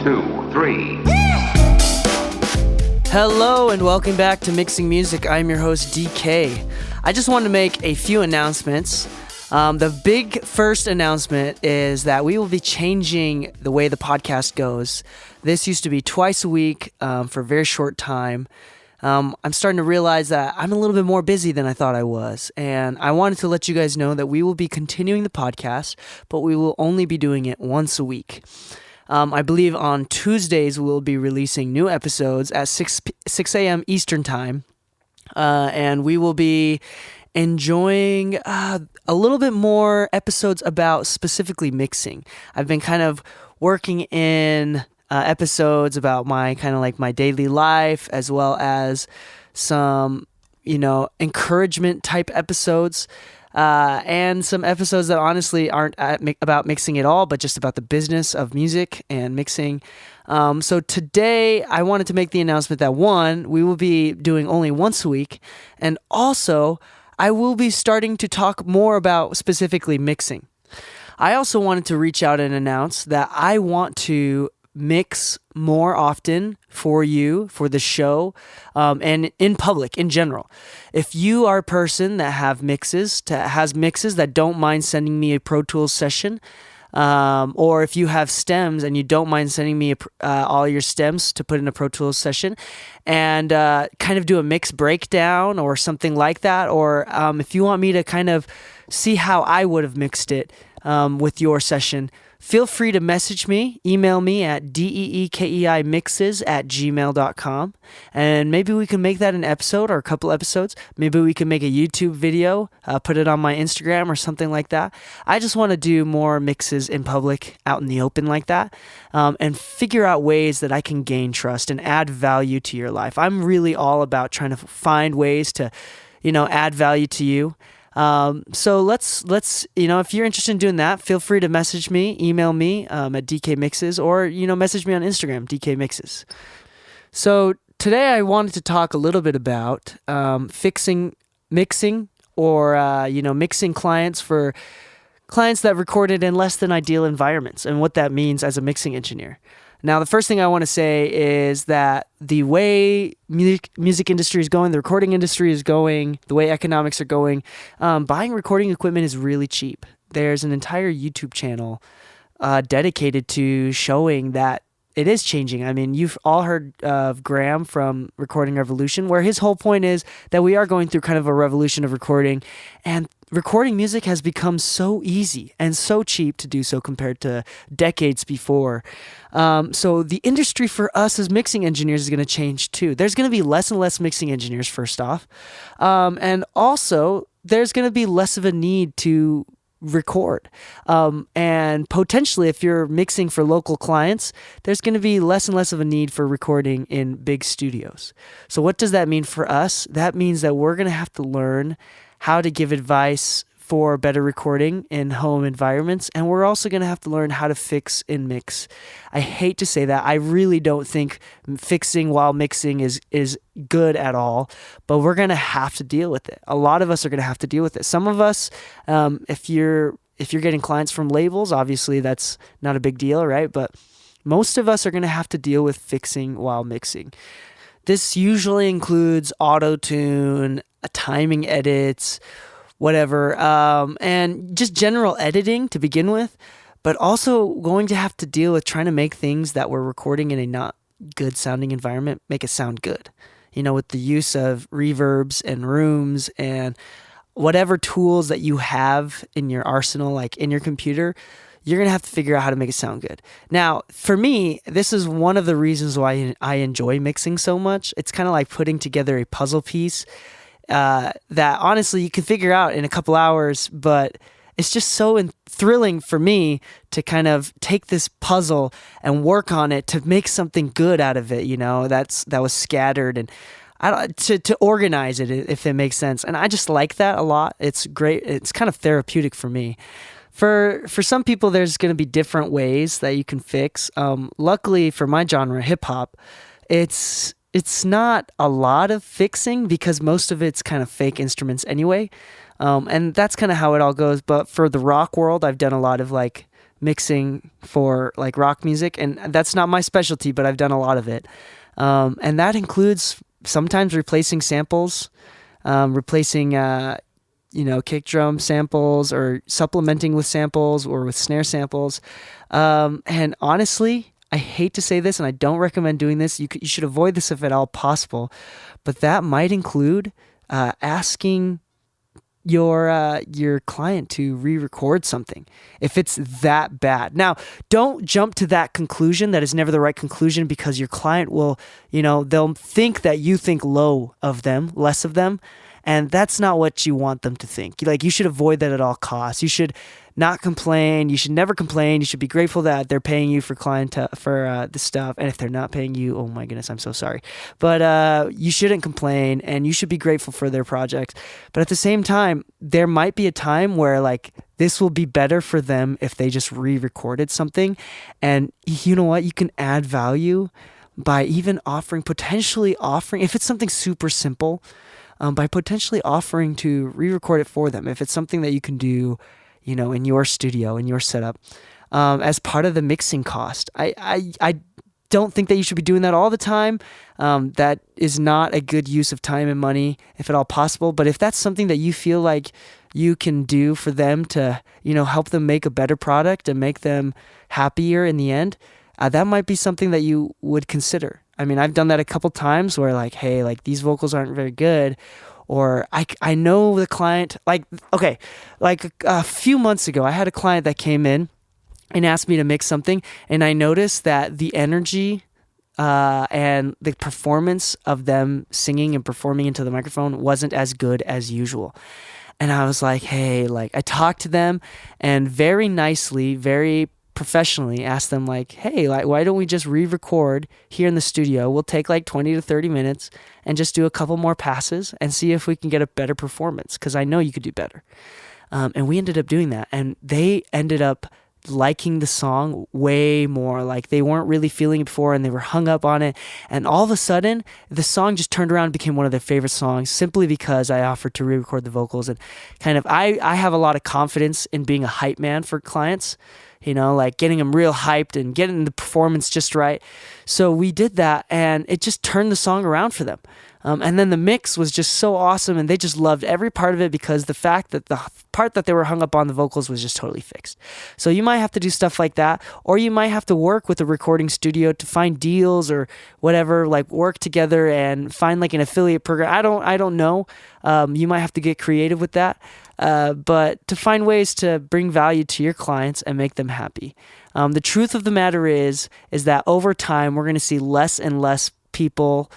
two, three. Hello and welcome back to Mixing Music. I'm your host, Dee Kei. I just wanted to make a few announcements. The big first announcement is that we will be changing the way the podcast goes. This used to be twice a week for a very short time. I'm starting to realize that I'm a little bit more busy than I thought I was, and I wanted to let you guys know that we will be continuing the podcast, but we will only be doing it once a week. I believe on Tuesdays we'll be releasing new episodes at 6 a.m. Eastern Time, and we will be enjoying a little bit more episodes about specifically mixing. I've been kind of working in episodes about my daily life, as well as some, encouragement type episodes. And some episodes that honestly aren't about mixing at all, but just about the business of music and mixing. So today I wanted to make the announcement that one, we will be doing only once a week, and also I will be starting to talk more about specifically mixing. I also wanted to reach out and announce that I want to mix more often for you, for the show, and in public in general. If you are a person that has mixes that don't mind sending me a Pro Tools session, or if you have stems and you don't mind sending me all your stems to put in a Pro Tools session, and kind of do a mix breakdown or something like that, or if you want me to kind of see how I would have mixed it with your session, feel free to message me, email me at deekeimixes@gmail.com, and maybe we can make that an episode or a couple episodes. Maybe we can make a YouTube video, put it on my Instagram or something like that. I just want to do more mixes in public, out in the open like that, and figure out ways that I can gain trust and add value to your life. I'm really all about trying to find ways to, add value to you. So let's if you're interested in doing that, feel free to message me, email me at DK Mixes, or message me on Instagram, DK Mixes. So today I wanted to talk a little bit about mixing, or mixing clients for clients that recorded in less than ideal environments, and what that means as a mixing engineer. Now, the first thing I want to say is that the way music industry is going, the recording industry is going, the way economics are going, buying recording equipment is really cheap. There's an entire YouTube channel dedicated to showing that it is changing. I mean, you've all heard of Graham from Recording Revolution, where his whole point is that we are going through kind of a revolution of recording, and recording music has become so easy and so cheap to do so compared to decades before. So the industry for us as mixing engineers is going to change too. There's going to be less and less mixing engineers, first off. And also, there's going to be less of a need to record. And potentially, if you're mixing for local clients, there's going to be less and less of a need for recording in big studios. So what does that mean for us? That means that we're going to have to learn how to give advice for better recording in home environments, and we're also going to have to learn how to fix and mix. I hate to say that. I really don't think fixing while mixing is good at all, but we're going to have to deal with it. A lot of us are going to have to deal with it. Some of us, if you're getting clients from labels, obviously that's not a big deal, right? But most of us are going to have to deal with fixing while mixing. This usually includes auto-tune, timing edits, whatever, and just general editing to begin with, but also going to have to deal with trying to make things that we're recording in a not good sounding environment make it sound good, with the use of reverbs and rooms and whatever tools that you have in your arsenal, like in your computer. You're going to have to figure out how to make it sound good. Now, for me, this is one of the reasons why I enjoy mixing so much. It's kind of like putting together a puzzle piece that honestly you can figure out in a couple hours, but it's just so thrilling for me to kind of take this puzzle and work on it to make something good out of it, that was scattered, and to organize it, if it makes sense. And I just like that a lot. It's great. It's kind of therapeutic for me. For some people, there's going to be different ways that you can fix. Luckily for my genre, hip hop, it's not a lot of fixing because most of it's kind of fake instruments anyway. And that's kind of how it all goes. But for the rock world, I've done a lot of like mixing for like rock music, and that's not my specialty, but I've done a lot of it. And that includes sometimes replacing samples, replacing kick drum samples, or supplementing with samples or with snare samples. And honestly, I hate to say this, and I don't recommend doing this. You should avoid this if at all possible, but that might include asking your client to re-record something if it's that bad. Now, don't jump to that conclusion. That is never the right conclusion, because your client will, they'll think that you think less of them, and that's not what you want them to think. Like, you should avoid that at all costs. You should not complain. You should never complain. You should be grateful that they're paying you for this stuff. And if they're not paying you, oh my goodness, I'm so sorry. But you shouldn't complain, and you should be grateful for their projects. But at the same time, there might be a time where like this will be better for them if they just re-recorded something. And you know what? You can add value by even potentially offering, if it's something super simple, by potentially offering to re-record it for them. If it's something that you can do, in your studio, in your setup, as part of the mixing cost. I don't think that you should be doing that all the time. That is not a good use of time and money, if at all possible. But if that's something that you feel like you can do for them to, help them make a better product and make them happier in the end, that might be something that you would consider. I mean, I've done that a couple times where like, hey, like these vocals aren't very good. Or I know the client, like a few months ago, I had a client that came in and asked me to mix something, and I noticed that the energy and the performance of them singing and performing into the microphone wasn't as good as usual. And I was like, hey, like I talked to them and very nicely, very professionally asked them like, hey, like, why don't we just re-record here in the studio? We'll take like 20 to 30 minutes and just do a couple more passes and see if we can get a better performance, because I know you could do better. And we ended up doing that, and they ended up liking the song way more. Like, they weren't really feeling it before, and they were hung up on it, and all of a sudden the song just turned around and became one of their favorite songs, simply because I offered to re-record the vocals. And kind of I have a lot of confidence in being a hype man for clients, like getting them real hyped and getting the performance just right. So we did that, and it just turned the song around for them. And then the mix was just so awesome, and they just loved every part of it, because the fact that the part that they were hung up on, the vocals, was just totally fixed. So you might have to do stuff like that, or you might have to work with a recording studio to find deals or whatever, like work together and find like an affiliate program. I don't know. You might have to get creative with that. But to find ways to bring value to your clients and make them happy. The truth of the matter is that over time, we're going to see less and less people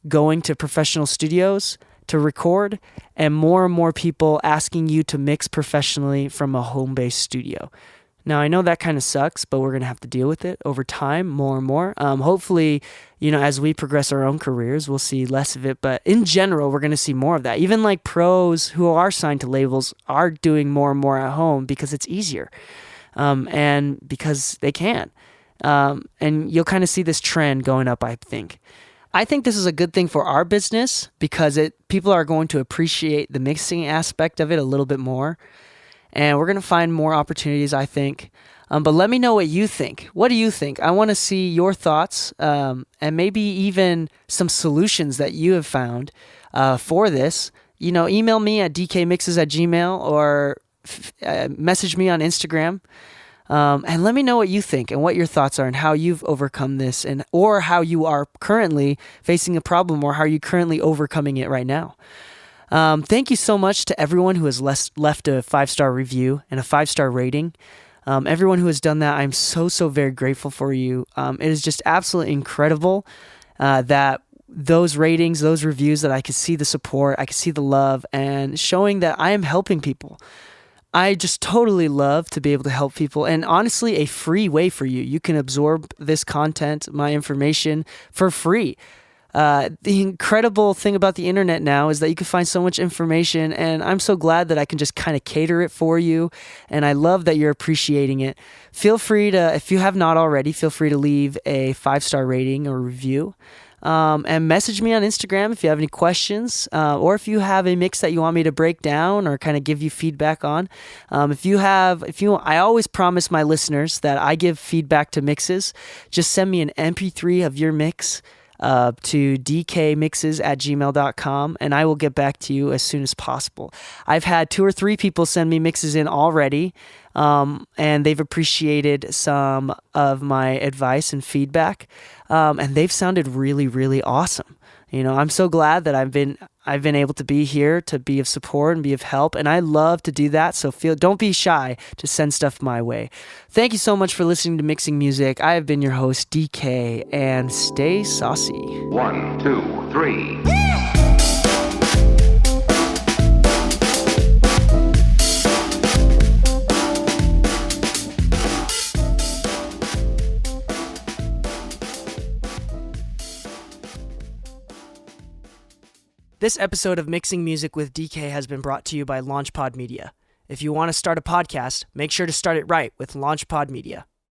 going to professional studios to record, and more people asking you to mix professionally from a home-based studio. Now, I know that kind of sucks, but we're going to have to deal with it over time, more and more. Hopefully, as we progress our own careers, we'll see less of it. But in general, we're going to see more of that. Even like pros who are signed to labels are doing more and more at home because it's easier, and because they can. And you'll kind of see this trend going up, I think. I think this is a good thing for our business, because people are going to appreciate the mixing aspect of it a little bit more. And we're going to find more opportunities, I think. But let me know what you think. What do you think? I want to see your thoughts, and maybe even some solutions that you have found for this. Email me at dkmixes@gmail.com, or message me on Instagram. And let me know what you think and what your thoughts are, and how you've overcome this, or how you are currently facing a problem, or how you're currently overcoming it right now. Thank you so much to everyone who has left a 5-star review and a 5-star rating. Everyone who has done that, I'm so very grateful for you. It is just absolutely incredible that those ratings, those reviews, that I could see the support, I could see the love, and showing that I am helping people. I just totally love to be able to help people, and honestly, a free way for you. You can absorb this content, my information, for free. The incredible thing about the internet now is that you can find so much information, and I'm so glad that I can just kind of cater it for you, and I love that you're appreciating it. Feel free to, if you have not already, feel free to leave a 5-star rating or review. And message me on Instagram if you have any questions, or if you have a mix that you want me to break down or kind of give you feedback on. I always promise my listeners that I give feedback to mixes. Just send me an MP3 of your mix to dkmixes@gmail.com, and I will get back to you as soon as possible. I've had 2 or 3 people send me mixes in already, and they've appreciated some of my advice and feedback, and they've sounded really, really awesome. I'm so glad that I've been able to be here to be of support and be of help, and I love to do that. So don't be shy to send stuff my way. Thank you so much for listening to Mixing Music. I have been your host, Dee Kei, and stay saucy. 1, 2, 3. This episode of Mixing Music with Dee Kei has been brought to you by LaunchPod Media. If you want to start a podcast, make sure to start it right with LaunchPod Media.